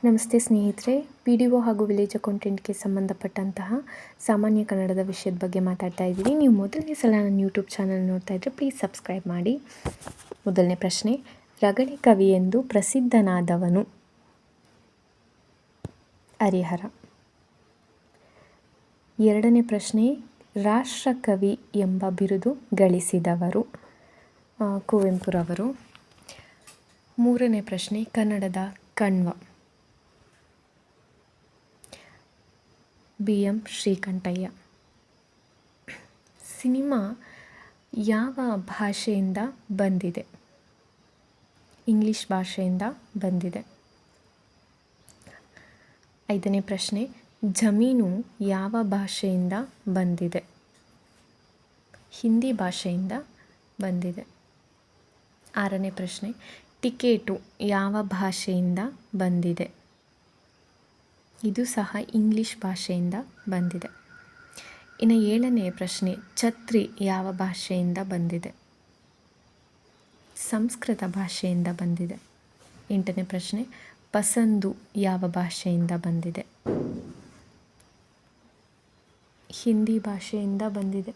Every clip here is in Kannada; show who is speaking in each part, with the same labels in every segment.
Speaker 1: ನಮಸ್ತೆ ಸ್ನೇಹಿತರೆ, ಪಿ ಡಿ ಒ ಹಾಗೂ ವಿಲೇಜ್ ಅಕೌಂಟೆಂಟ್ಗೆ ಸಂಬಂಧಪಟ್ಟಂತಹ ಸಾಮಾನ್ಯ ಕನ್ನಡದ ವಿಷಯದ ಬಗ್ಗೆ ಮಾತಾಡ್ತಾ ಇದ್ದೀನಿ. ನೀವು ಮೊದಲನೇ ಸಲ ನನ್ನ ಯೂಟ್ಯೂಬ್ ಚಾನಲ್ ನೋಡ್ತಾ ಇದ್ದರೆ ಪ್ಲೀಸ್ ಸಬ್ಸ್ಕ್ರೈಬ್ ಮಾಡಿ. ಮೊದಲನೇ ಪ್ರಶ್ನೆ, ರಗಳೆ ಕವಿ ಎಂದು ಪ್ರಸಿದ್ಧನಾದವನು? ಹರಿಹರ. ಎರಡನೇ ಪ್ರಶ್ನೆ, ರಾಷ್ಟ್ರಕವಿ ಎಂಬ ಬಿರುದು ಗಳಿಸಿದವರು? ಕುವೆಂಪುರವರು. ಮೂರನೇ ಪ್ರಶ್ನೆ, ಕನ್ನಡದ ಕಣ್ವ? BM ಶ್ರೀಕಂಠಯ್ಯ. ಸಿನಿಮಾ ಯಾವ ಭಾಷೆಯಿಂದ ಬಂದಿದೆ? ಇಂಗ್ಲಿಷ್ ಭಾಷೆಯಿಂದ ಬಂದಿದೆ. ಐದನೇ ಪ್ರಶ್ನೆ, ಜಮೀನು ಯಾವ ಭಾಷೆಯಿಂದ ಬಂದಿದೆ? ಹಿಂದಿ ಭಾಷೆಯಿಂದ ಬಂದಿದೆ. ಆರನೇ ಪ್ರಶ್ನೆ, ಟಿಕೇಟು ಯಾವ ಭಾಷೆಯಿಂದ ಬಂದಿದೆ? ಇದು ಸಹ ಇಂಗ್ಲಿಷ್ ಭಾಷೆಯಿಂದ ಬಂದಿದೆ. ಇನ್ನು ಏಳನೇ ಪ್ರಶ್ನೆ, ಛತ್ರಿ ಯಾವ ಭಾಷೆಯಿಂದ ಬಂದಿದೆ? ಸಂಸ್ಕೃತ ಭಾಷೆಯಿಂದ ಬಂದಿದೆ. ಎಂಟನೇ ಪ್ರಶ್ನೆ, ಪಸಂದು ಯಾವ ಭಾಷೆಯಿಂದ ಬಂದಿದೆ? ಹಿಂದಿ ಭಾಷೆಯಿಂದ ಬಂದಿದೆ.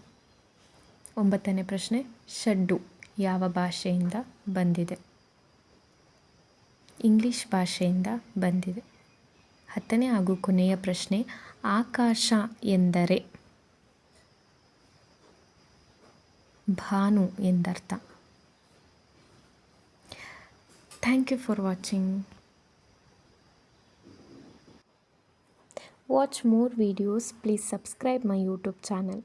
Speaker 1: ಒಂಬತ್ತನೇ ಪ್ರಶ್ನೆ, ಶಡ್ಡು ಯಾವ ಭಾಷೆಯಿಂದ ಬಂದಿದೆ? ಇಂಗ್ಲಿಷ್ ಭಾಷೆಯಿಂದ ಬಂದಿದೆ. ಹತ್ತನೇ ಹಾಗೂ ಕೊನೆಯ ಪ್ರಶ್ನೆ, ಆಕಾಶ ಎಂದರೆ? ಭಾನು ಎಂದರ್ಥ. Thank you for watching. Watch more videos. Please subscribe my YouTube channel.